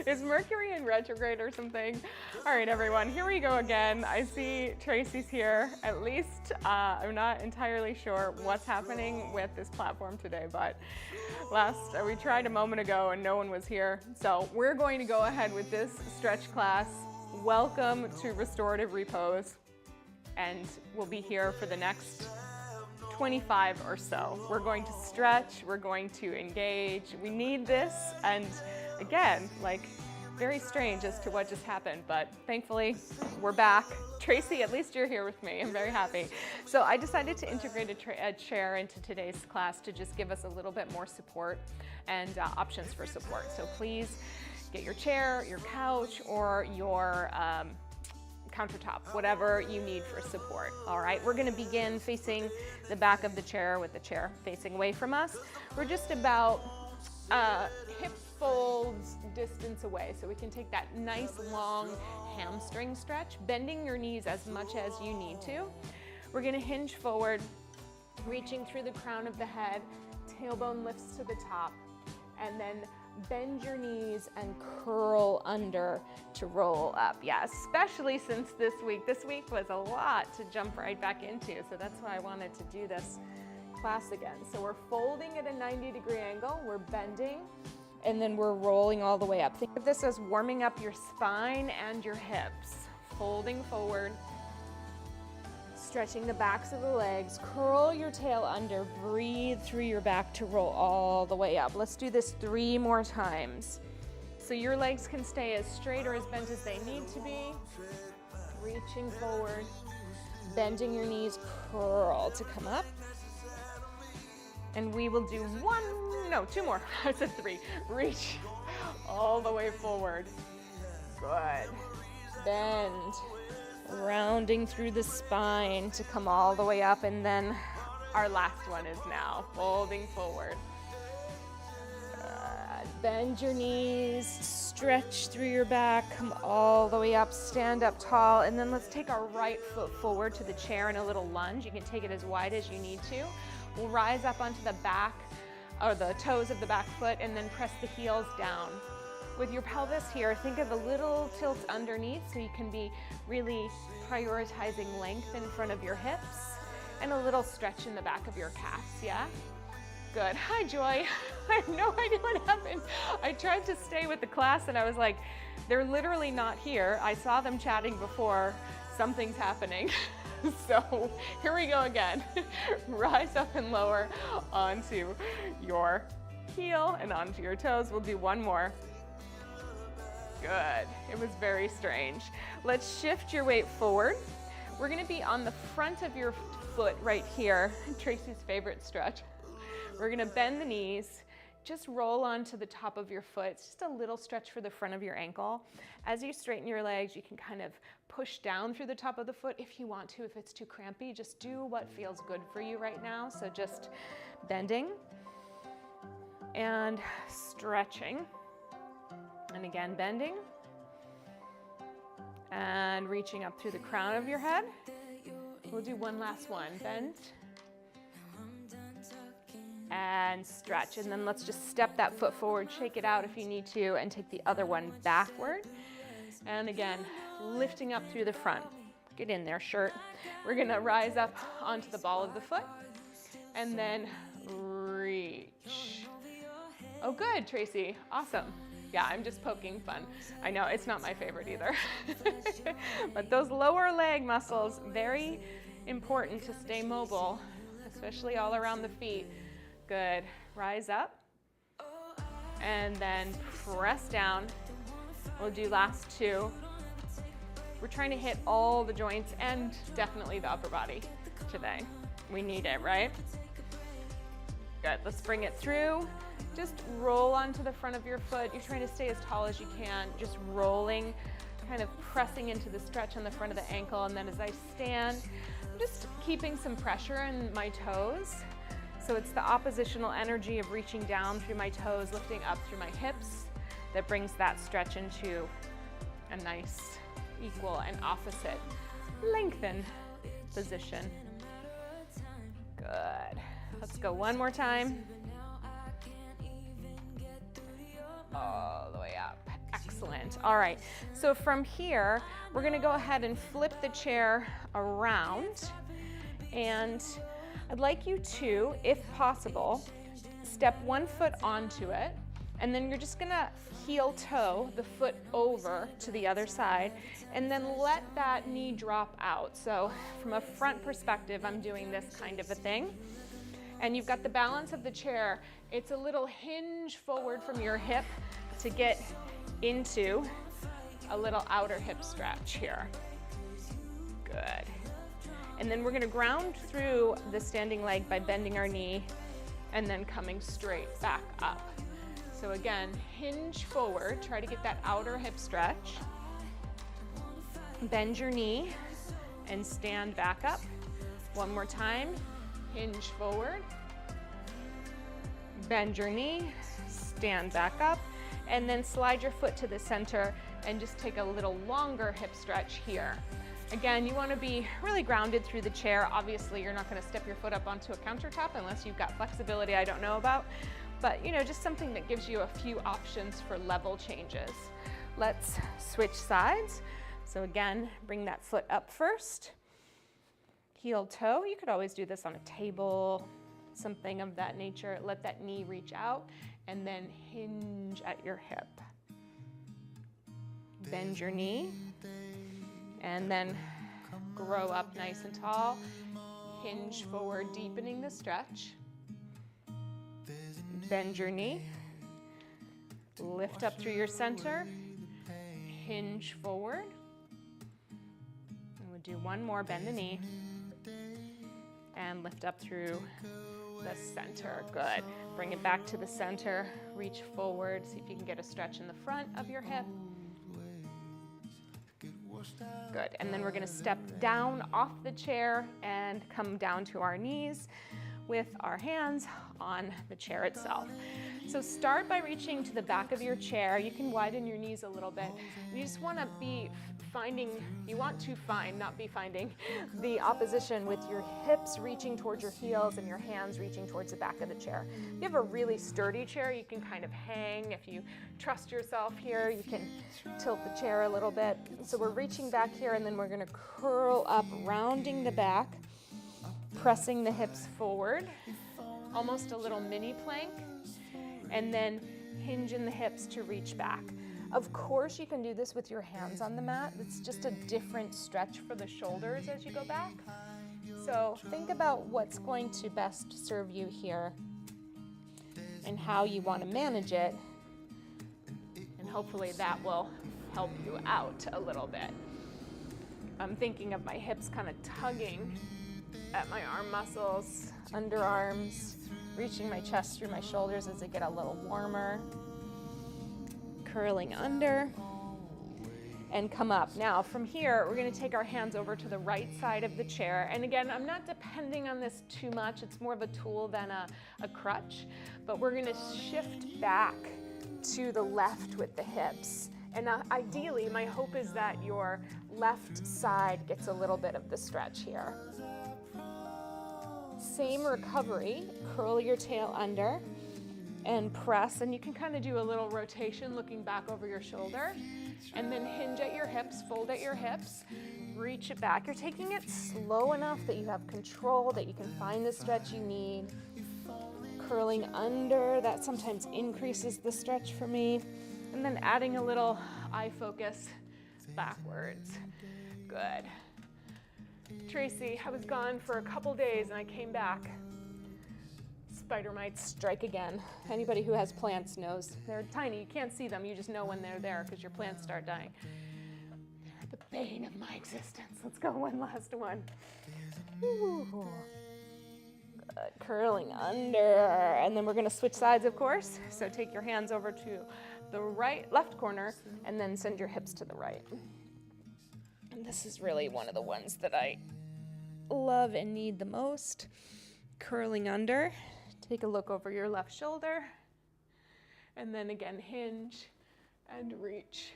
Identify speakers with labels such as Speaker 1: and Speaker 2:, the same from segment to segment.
Speaker 1: Is Mercury in retrograde or something? All right, everyone, here we go again. I see Tracy's here. At least I'm not entirely sure what's happening with this platform today, but we tried a moment ago and no one was here. So we're going to go ahead with this stretch class. Welcome to Restorative Repose, and we'll be here for the next 25 or so. We're going to stretch, we're going to engage. We need this, and again, like, very strange as to what just happened, but thankfully we're back. Tracy, at least you're here with me. I'm very happy. So I decided to integrate a chair into today's class to just give us a little bit more support and options for support. So please get your chair, your couch, or your countertop, whatever you need for support. All right, we're gonna begin facing the back of the chair with the chair facing away from us. We're just about hip folds distance away, so we can take that nice long hamstring stretch, bending your knees as much as you need to. We're gonna hinge forward, reaching through the crown of the head, tailbone lifts to the top, and then bend your knees and curl under to roll up. Yeah, especially since this week was a lot to jump right back into, so that's why I wanted to do this class again. So we're folding at a 90-degree angle, we're bending, and then we're rolling all the way up. Think of this as warming up your spine and your hips. Folding forward, stretching the backs of the legs, curl your tail under, breathe through your back to roll all the way up. Let's do this 3 more times. So your legs can stay as straight or as bent as they need to be. Reaching forward, bending your knees, curl to come up. And we will do 2 more. I said 3. Reach all the way forward. Good. Bend. Rounding through the spine to come all the way up, and then our last one is now folding forward. Bend your knees, stretch through your back, come all the way up, stand up tall, and then let's take our right foot forward to the chair in a little lunge. You can take it as wide as you need to. We'll rise up onto the back, or the toes of the back foot, and then press the heels down. With your pelvis here, think of a little tilt underneath so you can be really prioritizing length in front of your hips, and a little stretch in the back of your calves, yeah? Good. Hi, Joy. I have no idea what happened. I tried to stay with the class and I was like, they're literally not here. I saw them chatting before. Something's happening. So here we go again. Rise up and lower onto your heel and onto your toes. We'll do 1 more. Good. It was very strange. Let's shift your weight forward. We're going to be on the front of your foot right here. Tracy's favorite stretch. We're going to bend the knees. Just roll onto the top of your foot. It's just a little stretch for the front of your ankle. As you straighten your legs, you can kind of push down through the top of the foot if you want to. If it's too crampy, just do what feels good for you right now. So just bending and stretching. And again, bending and reaching up through the crown of your head. We'll do 1 last one. Bend and stretch. And then let's just step that foot forward, shake it out if you need to, and take the other one backward. And again, lifting up through the front. Get in there, shirt. We're gonna rise up onto the ball of the foot and then reach. Oh, good, Tracy. Awesome. Yeah, I'm just poking fun. I know, it's not my favorite either. But those lower leg muscles, very important to stay mobile, especially all around the feet. Good. Rise up and then press down. We'll do last 2. We're trying to hit all the joints and definitely the upper body today. We need it, right? Good. Let's bring it through. Just roll onto the front of your foot. You're trying to stay as tall as you can, just rolling, kind of pressing into the stretch on the front of the ankle. And then as I stand, I'm just keeping some pressure in my toes. So it's the oppositional energy of reaching down through my toes, lifting up through my hips, that brings that stretch into a nice, equal, and opposite lengthen position. Good. Let's go 1 more time. All the way up. Excellent. Excellent. All right, so from here, we're gonna go ahead and flip the chair around, and I'd like you to, if possible, step one foot onto it, and then you're just gonna heel toe the foot over to the other side, and then let that knee drop out. So from a front perspective, I'm doing this kind of a thing. And you've got the balance of the chair. It's a little hinge forward from your hip to get into a little outer hip stretch here. Good. And then we're gonna ground through the standing leg by bending our knee and then coming straight back up. So again, hinge forward, try to get that outer hip stretch. Bend your knee and stand back up. One more time, hinge forward. Bend your knee, stand back up, and then slide your foot to the center and just take a little longer hip stretch here. Again, you want to be really grounded through the chair. Obviously, you're not going to step your foot up onto a countertop unless you've got flexibility I don't know about. But, you know, just something that gives you a few options for level changes. Let's switch sides. So again, bring that foot up first. Heel toe. You could always do this on a table, something of that nature. Let that knee reach out and then hinge at your hip. Bend your knee. And then grow up nice and tall. Hinge forward, deepening the stretch. Bend your knee. Lift up through your center. Hinge forward. And we'll do one more, bend the knee. And lift up through the center. Good. Bring it back to the center. Reach forward. See if you can get a stretch in the front of your hip. Good, and then we're gonna step down off the chair and come down to our knees with our hands on the chair itself. So start by reaching to the back of your chair. You can widen your knees a little bit. You just wanna be finding, you want to find, not be finding, the opposition with your hips reaching towards your heels and your hands reaching towards the back of the chair. If you have a really sturdy chair, you can kind of hang. If you trust yourself here, you can tilt the chair a little bit. So we're reaching back here, and then we're gonna curl up, rounding the back, pressing the hips forward, almost a little mini plank, and then hinge in the hips to reach back. Of course, you can do this with your hands on the mat. It's just a different stretch for the shoulders as you go back. So think about what's going to best serve you here and how you want to manage it. And hopefully that will help you out a little bit. I'm thinking of my hips kind of tugging at my arm muscles, underarms, reaching my chest through my shoulders as they get a little warmer. Curling under and come up. Now from here, we're going to take our hands over to the right side of the chair. And again, I'm not depending on this too much. It's more of a tool than a crutch, but we're going to shift back to the left with the hips. And ideally, my hope is that your left side gets a little bit of the stretch here. Same recovery, curl your tail under and press, and you can kind of do a little rotation looking back over your shoulder, and then hinge at your hips, fold at your hips, reach it back. You're taking it slow enough that you have control, that you can find the stretch you need. Curling under, that sometimes increases the stretch for me, and then adding a little eye focus backwards. Good. Tracy, I was gone for a couple days and I came back. Spider mites strike again. Anybody who has plants knows. They're tiny, you can't see them, you just know when they're there because your plants start dying. They're the bane of my existence. Let's go one last one. Ooh. Good, curling under. And then we're gonna switch sides, of course. So take your hands over to the left corner and then send your hips to the right. And this is really one of the ones that I love and need the most. Curling under. Take a look over your left shoulder, and then again hinge and reach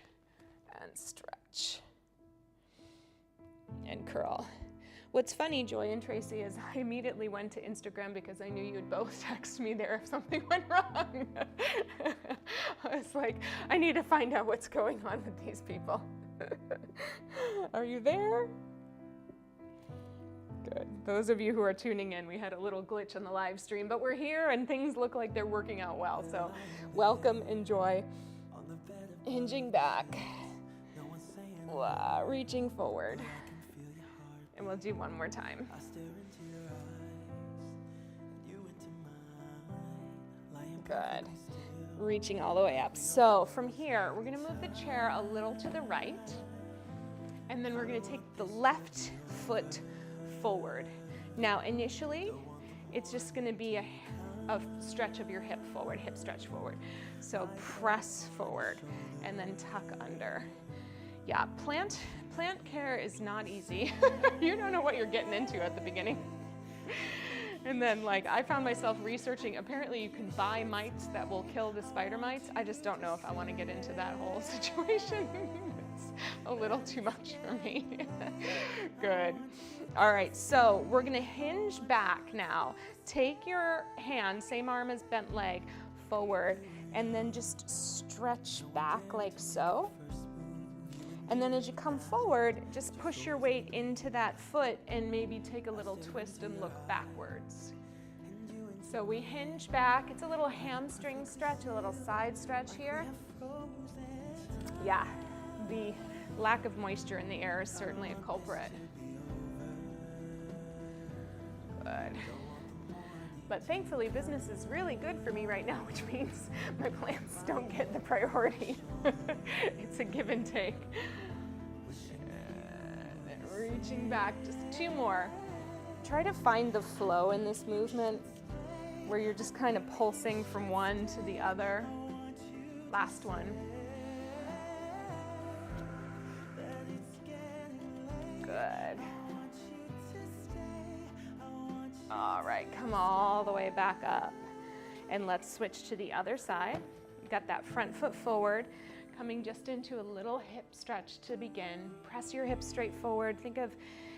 Speaker 1: and stretch and curl. What's funny, Joy and Tracy, is I immediately went to Instagram because I knew you would both text me there if something went wrong. I was like, I need to find out what's going on with these people. Are you there? Good. Those of you who are tuning in, we had a little glitch on the live stream, but we're here and things look like they're working out well. So welcome, enjoy. Hinging back. Wow, reaching forward. And we'll do one more time. Good. Reaching all the way up. So from here, we're gonna move the chair a little to the right, and then we're gonna take the left foot forward. Now, initially, it's just gonna be a stretch of your hip forward, hip stretch forward. So press forward and then tuck under. Yeah, plant care is not easy. You don't know what you're getting into at the beginning. And then like I found myself researching, apparently you can buy mites that will kill the spider mites. I just don't know if I want to get into that whole situation. It's a little too much for me. Good. All right, so we're gonna hinge back now. Take your hand, same arm as bent leg, forward, and then just stretch back like so. And then as you come forward, just push your weight into that foot and maybe take a little twist and look backwards. So we hinge back. It's a little hamstring stretch, a little side stretch here. Yeah, the lack of moisture in the air is certainly a culprit. Good. But thankfully, business is really good for me right now, which means my plants don't get the priority. It's a give and take. And then reaching back, just 2 more. Try to find the flow in this movement where you're just kind of pulsing from one to the other. Last one. Good. All right, come all the way back up. And let's switch to the other side. You've got that front foot forward, coming just into a little hip stretch to begin. Press your hips straight forward. Think of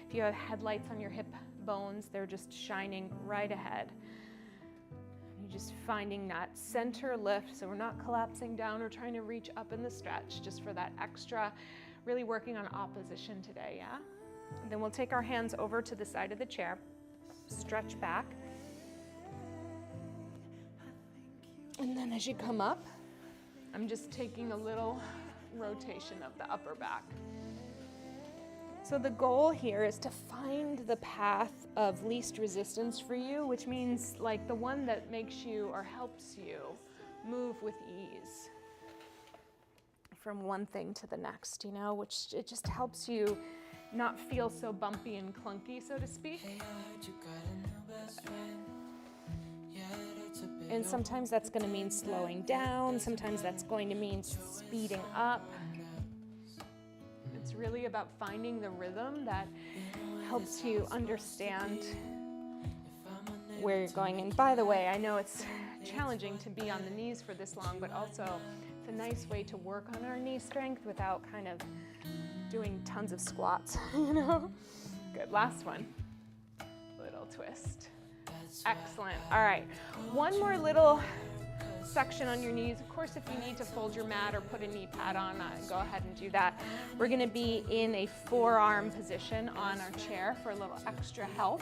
Speaker 1: if you have headlights on your hip bones, they're just shining right ahead. You're just finding that center lift, so we're not collapsing down or trying to reach up in the stretch, just for that extra, really working on opposition today, yeah? And then we'll take our hands over to the side of the chair. Stretch back. And then as you come up, I'm just taking a little rotation of the upper back. So the goal here is to find the path of least resistance for you, which means like the one that makes you or helps you move with ease from one thing to the next, you know, which it just helps you not feel so bumpy and clunky, so to speak. And sometimes that's going to mean slowing down. Sometimes that's going to mean speeding up. It's really about finding the rhythm that helps you understand where you're going. And by the way, I know it's challenging to be on the knees for this long, but also it's a nice way to work on our knee strength without kind of doing tons of squats, you know? Good, last one. Little twist. Excellent. All right, one more little section on your knees. Of course, if you need to fold your mat or put a knee pad on, go ahead and do that. We're gonna be in a forearm position on our chair for a little extra help.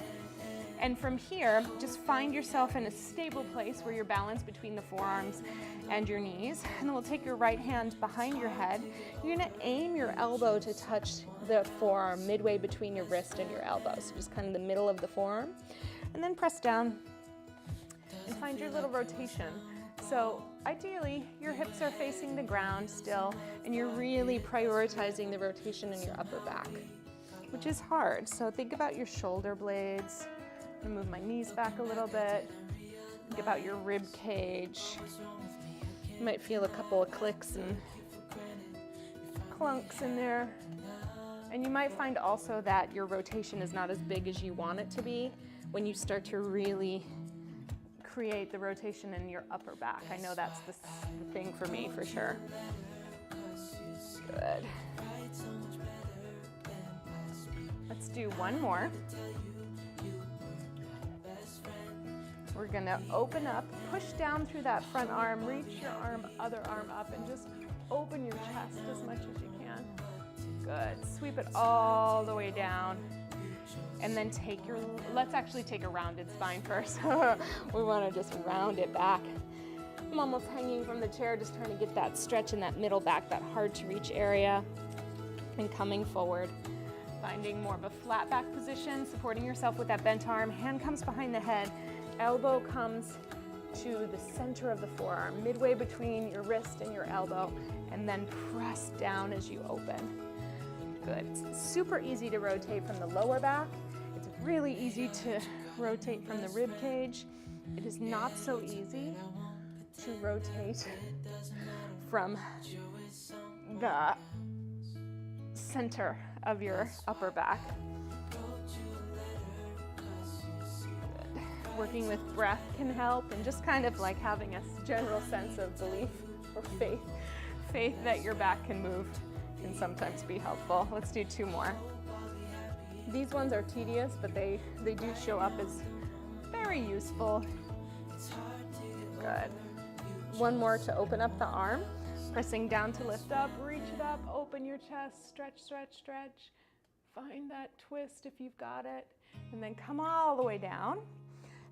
Speaker 1: And from here, just find yourself in a stable place where you're balanced between the forearms and your knees. And then we'll take your right hand behind your head. You're gonna aim your elbow to touch the forearm midway between your wrist and your elbow. So just kind of the middle of the forearm. And then press down and find your little rotation. So ideally, your hips are facing the ground still, and you're really prioritizing the rotation in your upper back, which is hard. So think about your shoulder blades. I'm gonna move my knees back a little bit. Think about your rib cage. You might feel a couple of clicks and clunks in there. And you might find also that your rotation is not as big as you want it to be when you start to really create the rotation in your upper back. I know that's the thing for me, for sure. Good. A Let's do one more. We're gonna open up, push down through that front arm, reach your other arm up, and just open your chest as much as you can. Good, sweep it all the way down. And then let's actually take a rounded spine first. We wanna just round it back. I'm almost hanging from the chair, just trying to get that stretch in that middle back, that hard to reach area. And coming forward, finding more of a flat back position, supporting yourself with that bent arm. Hand comes behind the head, elbow comes to the center of the forearm, midway between your wrist and your elbow, and then press down as you open. Good. It's super easy to rotate from the lower back. It's really easy to rotate from the rib cage. It is not so easy to rotate from the center of your upper back. Good. Working with breath can help, and just kind of like having a general sense of belief or faith that your back can move can sometimes be helpful. Let's do two more. These ones are tedious, but they do show up as very useful. Good. One more to open up the arm. Pressing down to lift up, reach it up, open your chest, stretch, stretch, stretch. Find that twist if you've got it. And then come all the way down.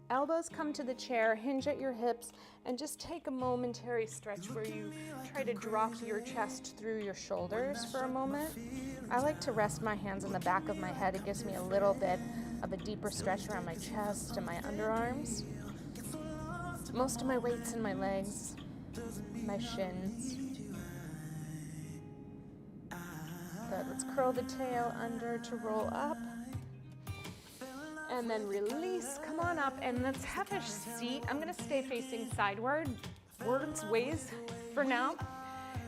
Speaker 1: Elbows come to the chair, hinge at your hips, and just take a momentary stretch where you try to drop your chest through your shoulders for a moment. I like to rest my hands on the back of my head. It gives me a little bit of a deeper stretch around my chest and my underarms. Most of my weight's in my legs, my shins. Good, let's curl the tail under to roll up. And then release, come on up, and let's have a seat. I'm gonna stay facing sideways ways for now.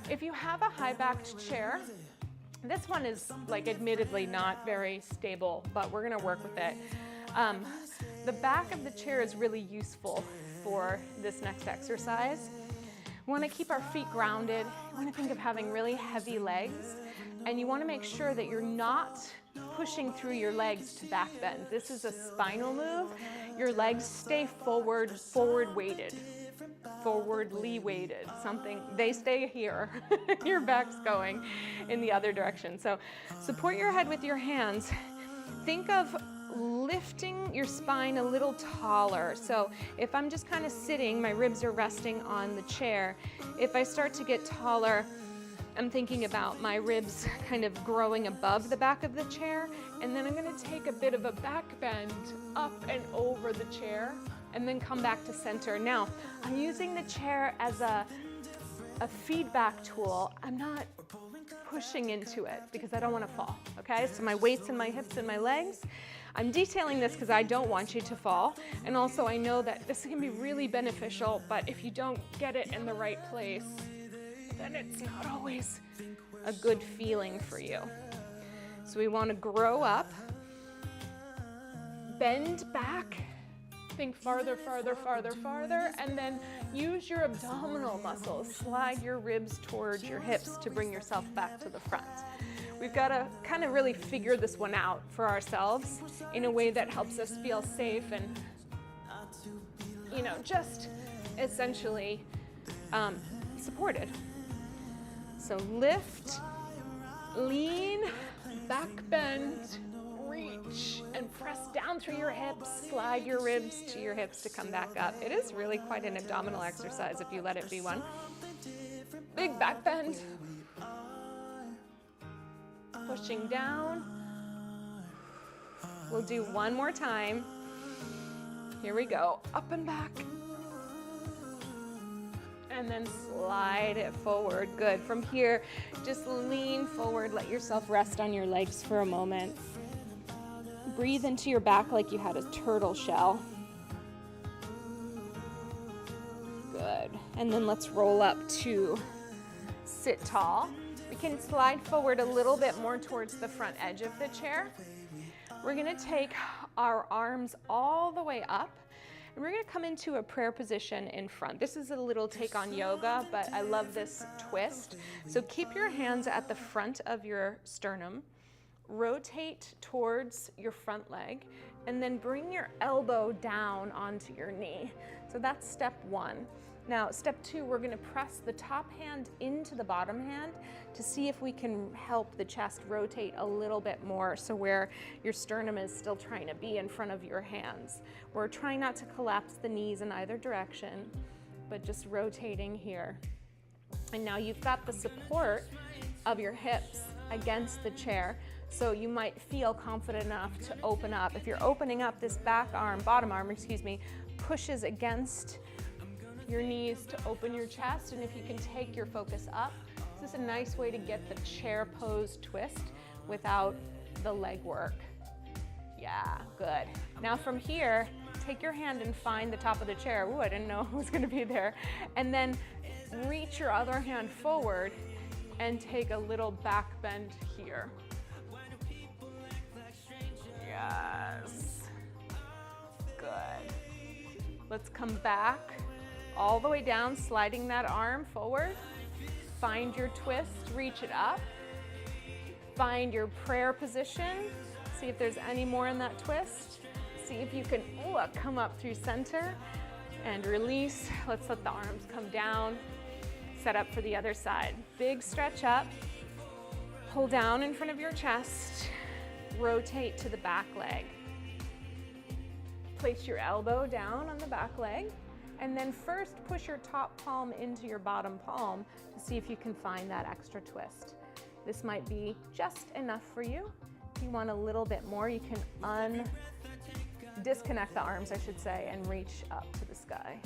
Speaker 1: If you have a high-backed chair, this one is like admittedly not very stable, but we're gonna work with it. The back of the chair is really useful for this next exercise. We wanna keep our feet grounded. You wanna think of having really heavy legs, and you wanna make sure that you're not pushing through your legs to back bend. This is a spinal move. Your legs stay forward weighted, forwardly weighted, they stay here. Your back's going in the other direction. So support your head with your hands. Think of lifting your spine a little taller. So if I'm just kind of sitting, my ribs are resting on the chair. If I start to get taller, I'm thinking about my ribs kind of growing above the back of the chair, and then I'm gonna take a bit of a back bend up and over the chair, and then come back to center. Now, I'm using the chair as a feedback tool. I'm not pushing into it because I don't wanna fall, okay? So my weight's in my hips and my legs. I'm detailing this because I don't want you to fall, and also I know that this can be really beneficial, but if you don't get it in the right place, then it's not always a good feeling for you. So we want to grow up, bend back, think farther, farther, farther, farther, and then use your abdominal muscles. Slide your ribs towards your hips to bring yourself back to the front. We've got to kind of really figure this one out for ourselves in a way that helps us feel safe and, just essentially supported. So lift, lean, back bend, reach, and press down through your hips. Slide your ribs to your hips to come back up. It is really quite an abdominal exercise if you let it be one. Big back bend. Pushing down. We'll do one more time. Here we go. Up and back. And then slide it forward. Good. From here, just lean forward. Let yourself rest on your legs for a moment. Breathe into your back like you had a turtle shell. Good. And then let's roll up to sit tall. We can slide forward a little bit more towards the front edge of the chair. We're going to take our arms all the way up. And we're gonna come into a prayer position in front. This is a little take on yoga, but I love this twist. So keep your hands at the front of your sternum rotate towards your front leg, and then bring your elbow down onto your knee. So that's step one. Now, step two, we're gonna press the top hand into the bottom hand to see if we can help the chest rotate a little bit more, so where your sternum is still trying to be in front of your hands. We're trying not to collapse the knees in either direction, but just rotating here. And now you've got the support of your hips against the chair, so you might feel confident enough to open up. If you're opening up, this back arm, bottom arm, excuse me, pushes against your knees to open your chest, and if you can take your focus up, this is a nice way to get the chair pose twist without the leg work. Yeah, good. Now from here, take your hand and find the top of the chair. Ooh, I didn't know it was gonna be there. And then reach your other hand forward and take a little back bend here. Yes. Good. Let's come back all the way down, sliding that arm forward. Find your twist, reach it up. Find your prayer position. See if there's any more in that twist. See if you can come up through center and release. Let's let the arms come down. Set up for the other side. Big stretch up. Pull down in front of your chest. Rotate to the back leg. Place your elbow down on the back leg. And then first push your top palm into your bottom palm to see if you can find that extra twist. This might be just enough for you. If you want a little bit more, you can disconnect the arms, I should say, and reach up to the sky.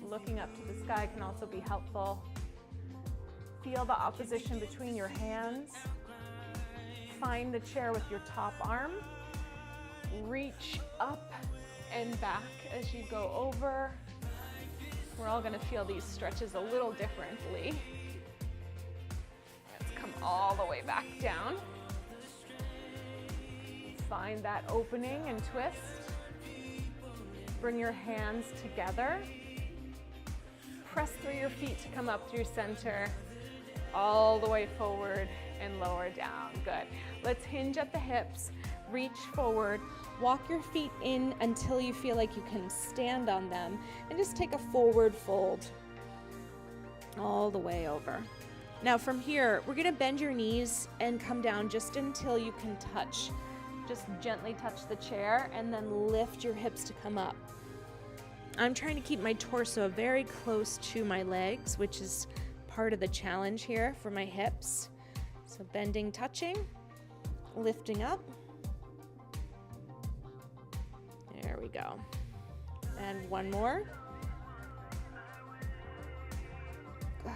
Speaker 1: Looking up to the sky can also be helpful. Feel the opposition between your hands. Find the chair with your top arm. Reach up and back as you go over. We're all gonna feel these stretches a little differently. Let's come all the way back down. Find that opening and twist. Bring your hands together. Press through your feet to come up through center, all the way forward and lower down. Good. Let's hinge at the hips, reach forward, walk your feet in until you feel like you can stand on them, and just take a forward fold all the way over. Now from here, we're gonna bend your knees and come down just until you can touch. Just gently touch the chair and then lift your hips to come up. I'm trying to keep my torso very close to my legs, which is part of the challenge here for my hips. So bending, touching, lifting up. There we go. And one more. Good.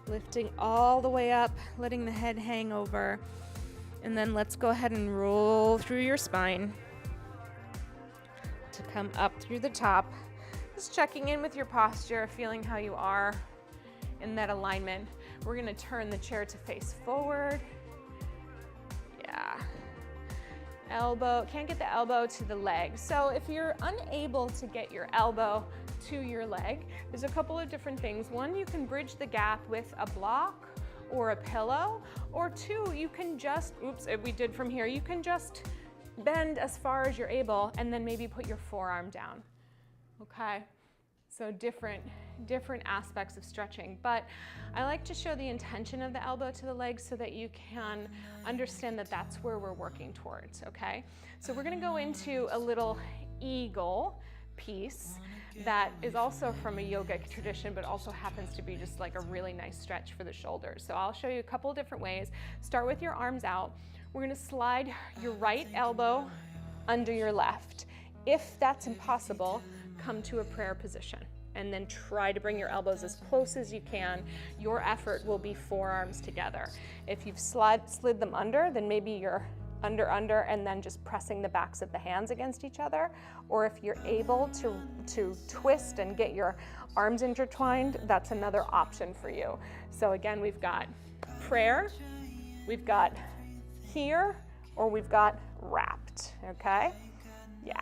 Speaker 1: Lifting all the way up, letting the head hang over. And then let's go ahead and roll through your spine to come up through the top. Just checking in with your posture, feeling how you are in that alignment. We're gonna turn the chair to face forward. Yeah. Elbow, can't get the elbow to the leg. So if you're unable to get your elbow to your leg, there's a couple of different things. One, you can bridge the gap with a block or a pillow, or two, you can just, we did from here, you can just bend as far as you're able and then maybe put your forearm down, okay? So different aspects of stretching, but I like to show the intention of the elbow to the leg so that you can understand that that's where we're working towards, okay? So we're gonna go into a little eagle piece that is also from a yogic tradition, but also happens to be just like a really nice stretch for the shoulders. So I'll show you a couple of different ways. Start with your arms out. We're gonna slide your right elbow under your left. If that's impossible, come to a prayer position and then try to bring your elbows as close as you can. Your effort will be forearms together. If you've slid them under, then maybe you're under, and then just pressing the backs of the hands against each other. Or if you're able to twist and get your arms intertwined, that's another option for you. So again, we've got prayer, we've got here, or we've got wrapped, okay? Yeah.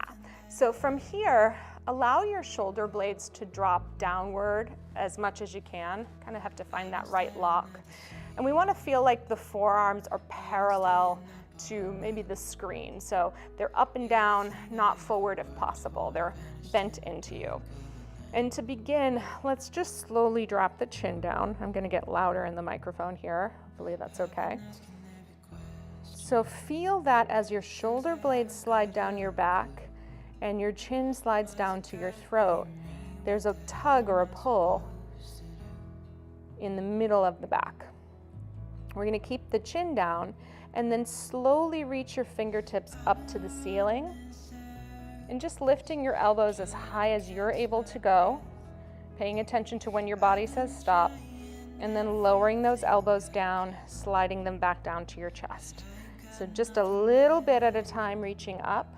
Speaker 1: So from here, allow your shoulder blades to drop downward as much as you can. Kind of have to find that right lock. And we want to feel like the forearms are parallel to maybe the screen. So they're up and down, not forward if possible. They're bent into you. And to begin, let's just slowly drop the chin down. I'm going to get louder in the microphone here. Hopefully that's okay. So feel that as your shoulder blades slide down your back and your chin slides down to your throat, there's a tug or a pull in the middle of the back. We're going to keep the chin down and then slowly reach your fingertips up to the ceiling and just lifting your elbows as high as you're able to go, paying attention to when your body says stop, and then lowering those elbows down, sliding them back down to your chest. So just a little bit at a time, reaching up,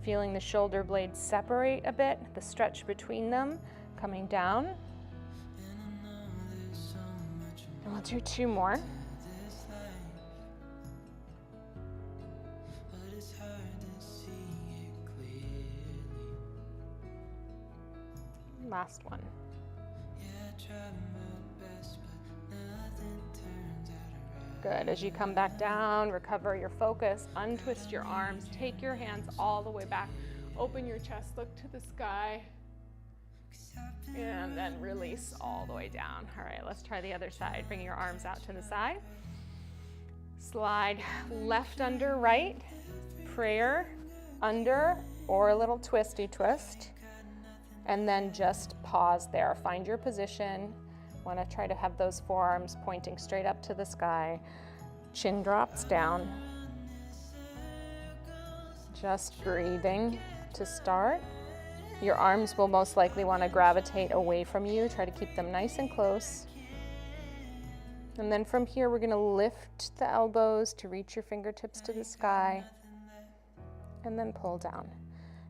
Speaker 1: feeling the shoulder blades separate a bit, the stretch between them, coming down. And we'll do 2 more. Last one. Good. As you come back down, recover your focus, untwist your arms, take your hands all the way back, open your chest, look to the sky, and then release all the way down. All right, let's try the other side. Bring your arms out to the side. Slide left under right, prayer under, or a little twisty twist. And then just pause there. Find your position. Want to try to have those forearms pointing straight up to the sky. Chin drops down. Just breathing to start. Your arms will most likely want to gravitate away from you. Try to keep them nice and close. And then from here, we're going to lift the elbows to reach your fingertips to the sky. And then pull down.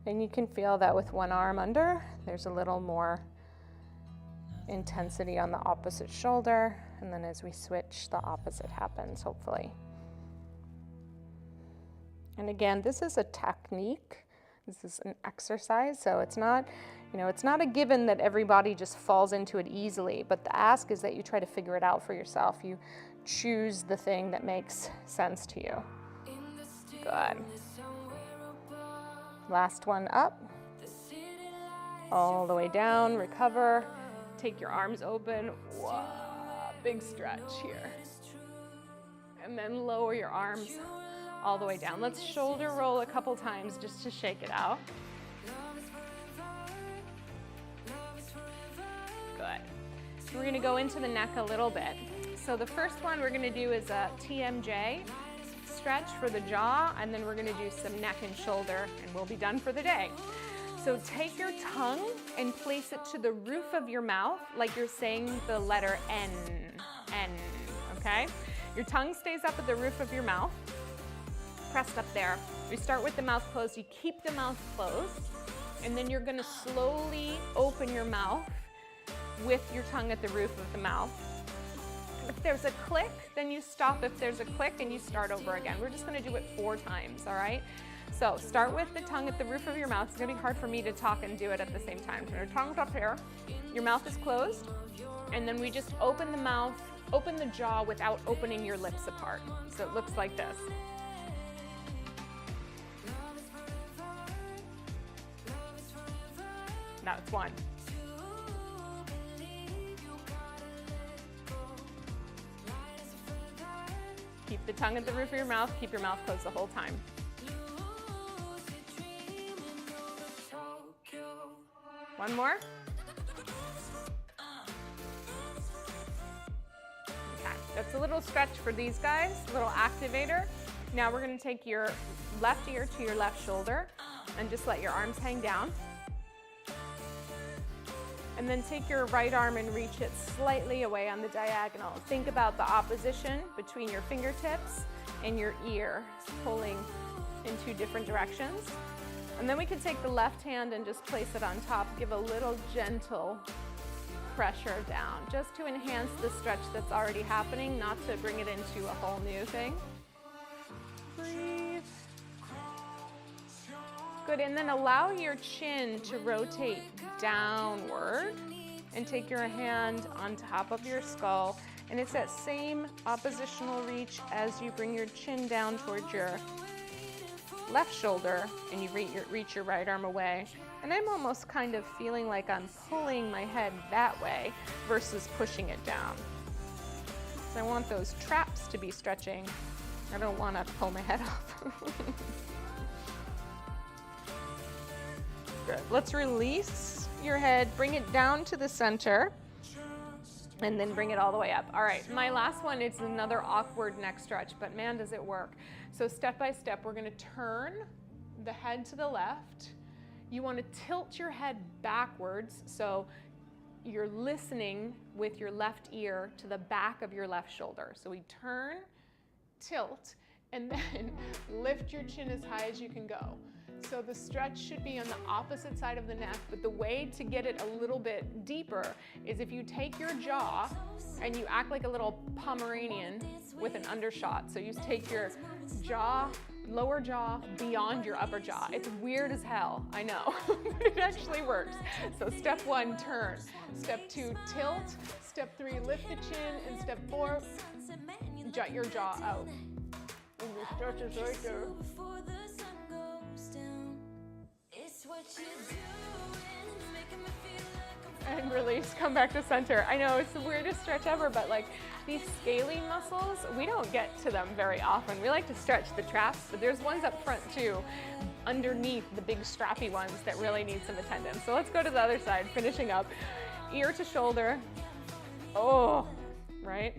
Speaker 1: And you can feel that with one arm under, there's a little more intensity on the opposite shoulder. And then as we switch, the opposite happens, hopefully. And again, this is a technique. This is an exercise. So it's not, it's not a given that everybody just falls into it easily. But the ask is that you try to figure it out for yourself. You choose the thing that makes sense to you. Good. Last one up, all the way down, recover, take your arms open, whoa, big stretch here. And then lower your arms all the way down. Let's shoulder roll a couple times just to shake it out. Good. So we're gonna go into the neck a little bit. So the first one we're gonna do is a TMJ. Stretch for the jaw, and then we're going to do some neck and shoulder, and we'll be done for the day. So take your tongue and place it to the roof of your mouth like you're saying the letter N, okay? Your tongue stays up at the roof of your mouth, pressed up there. We start with the mouth closed. You keep the mouth closed, and then you're going to slowly open your mouth with your tongue at the roof of the mouth. If there's a click, then you stop. If there's a click, and you start over again. We're just going to do it 4 times, all right? So start with the tongue at the roof of your mouth. It's going to be hard for me to talk and do it at the same time. So your tongue's up here, your mouth is closed, and then we just open the mouth, open the jaw without opening your lips apart. So it looks like this. That's 1. Keep the tongue at the roof of your mouth. Keep your mouth closed the whole time. One more. Okay, that's a little stretch for these guys, a little activator. Now we're going to take your left ear to your left shoulder and just let your arms hang down. And then take your right arm and reach it slightly away on the diagonal. Think about the opposition between your fingertips and your ear, pulling in 2 different directions. And then we can take the left hand and just place it on top, give a little gentle pressure down, just to enhance the stretch that's already happening, not to bring it into a whole new thing. Breathe. Good, and then allow your chin to rotate downward and take your hand on top of your skull. And it's that same oppositional reach as you bring your chin down towards your left shoulder and you reach your right arm away. And I'm almost kind of feeling like I'm pulling my head that way versus pushing it down. So I want those traps to be stretching. I don't want to pull my head off. Good. Let's release your head, bring it down to the center, and then bring it all the way up. All right, my last one is another awkward neck stretch, but man, does it work. So step by step, we're gonna turn the head to the left. You wanna tilt your head backwards, so you're listening with your left ear to the back of your left shoulder. So we turn, tilt, and then lift your chin as high as you can go. So the stretch should be on the opposite side of the neck, but the way to get it a little bit deeper is if you take your jaw and you act like a little Pomeranian with an undershot. So you take your jaw, lower jaw beyond your upper jaw. It's weird as hell, I know, but it actually works. So step 1, turn. Step 2, tilt. Step 3, lift the chin. And step 4, jut your jaw out. And the stretch is right there. And release, come back to center. I know it's the weirdest stretch ever, but like these scalene muscles, we don't get to them very often. We like to stretch the traps, but there's ones up front too, underneath the big strappy ones that really need some attention. So let's go to the other side, finishing up. Ear to shoulder. Oh, right?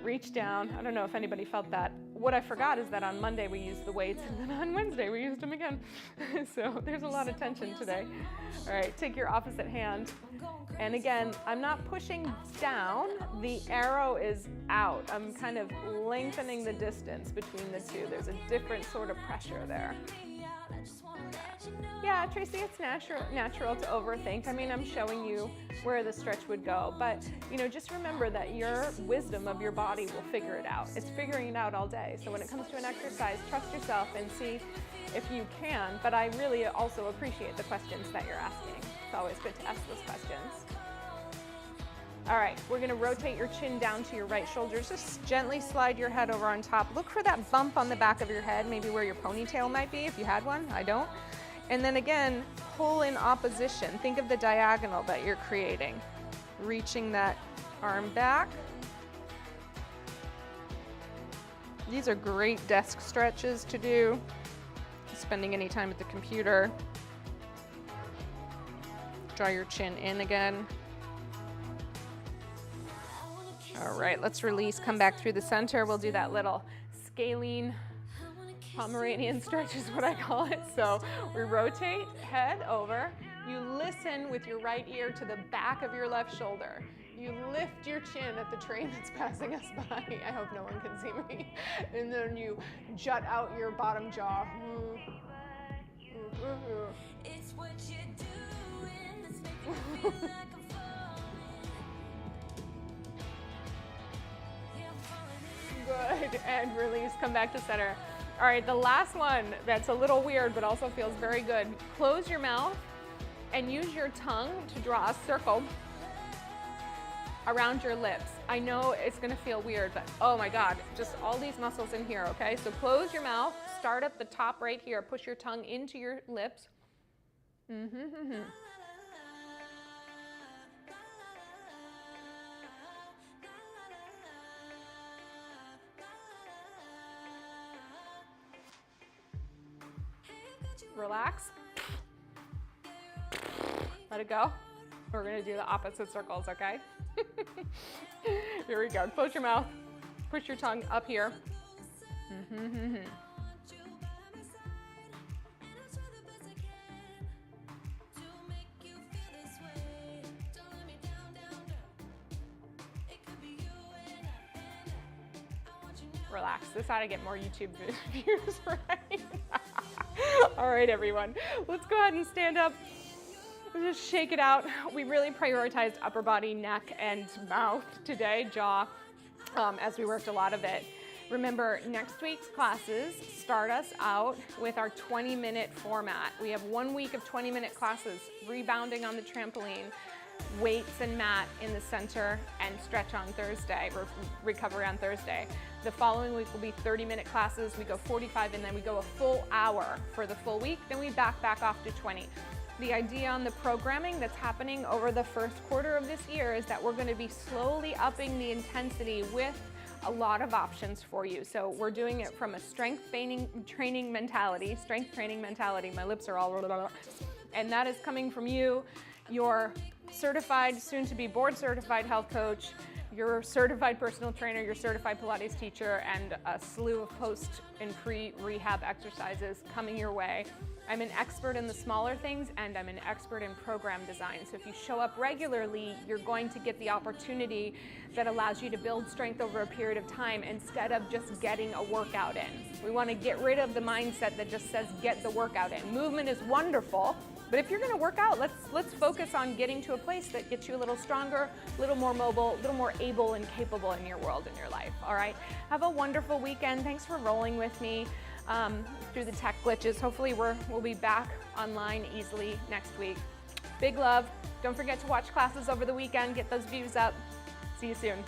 Speaker 1: Reach down. I don't know if anybody felt that. What I forgot is that on Monday we used the weights and then on Wednesday we used them again. So there's a lot of tension today. All right, take your opposite hand. And again, I'm not pushing down, the arrow is out. I'm kind of lengthening the distance between the two. There's a different sort of pressure there. Yeah, Tracy, it's natural to overthink. I mean, I'm showing you where the stretch would go, but you know, just remember that your wisdom of your body will figure it out. It's figuring it out all day. So when it comes to an exercise, trust yourself and see if you can, but I really also appreciate the questions that you're asking. It's always good to ask those questions. All right, we're gonna rotate your chin down to your right shoulder. Just gently slide your head over on top. Look for that bump on the back of your head, maybe where your ponytail might be if you had one. I don't. And then again, pull in opposition. Think of the diagonal that you're creating. Reaching that arm back. These are great desk stretches to do. Spending any time at the computer. Draw your chin in again. All right, let's release, come back through the center. We'll do that little scalene Pomeranian stretch is what I call it. So we rotate, head over. You listen with your right ear to the back of your left shoulder. You lift your chin at the train that's passing us by. I hope no one can see me. And then you jut out your bottom jaw. It's what you do. Good, and release, come back to center. All right, the last one that's a little weird but also feels very good. Close your mouth and use your tongue to draw a circle around your lips. I know it's gonna feel weird, but oh my God, just all these muscles in here, okay? So close your mouth, start at the top right here, push your tongue into your lips. Relax. Let it go. We're gonna do the opposite circles, okay? Here we go. Close your mouth. Push your tongue up here. Relax. This ought to get more YouTube views, right? All right, everyone. Let's go ahead and stand up. Just shake it out. We really prioritized upper body, neck, and mouth today, jaw, as we worked a lot of it. Remember, next week's classes start us out with our 20-minute format. We have 1 week of 20-minute classes, rebounding on the trampoline, weights and mat in the center, and stretch on Thursday, or recovery on Thursday. The following week will be 30-minute classes. We go 45, and then we go a full hour for the full week. Then we back off to 20. The idea on the programming that's happening over the first quarter of this year is that we're going to be slowly upping the intensity with a lot of options for you. So we're doing it from a strength training mentality. My lips are all, and that is coming from you, your certified, soon to be board certified health coach, your certified personal trainer, your certified Pilates teacher, and a slew of post and pre-rehab exercises coming your way. I'm an expert in the smaller things, and I'm an expert in program design. So if you show up regularly, you're going to get the opportunity that allows you to build strength over a period of time instead of just getting a workout in. We want to get rid of the mindset that just says get the workout in. Movement is wonderful, but if you're going to work out, let's focus on getting to a place that gets you a little stronger, a little more mobile, a little more able and capable in your world, in your life. All right? Have a wonderful weekend. Thanks for rolling with me through the tech glitches. Hopefully we'll be back online easily next week. Big love. Don't forget to watch classes over the weekend. Get those views up. See you soon.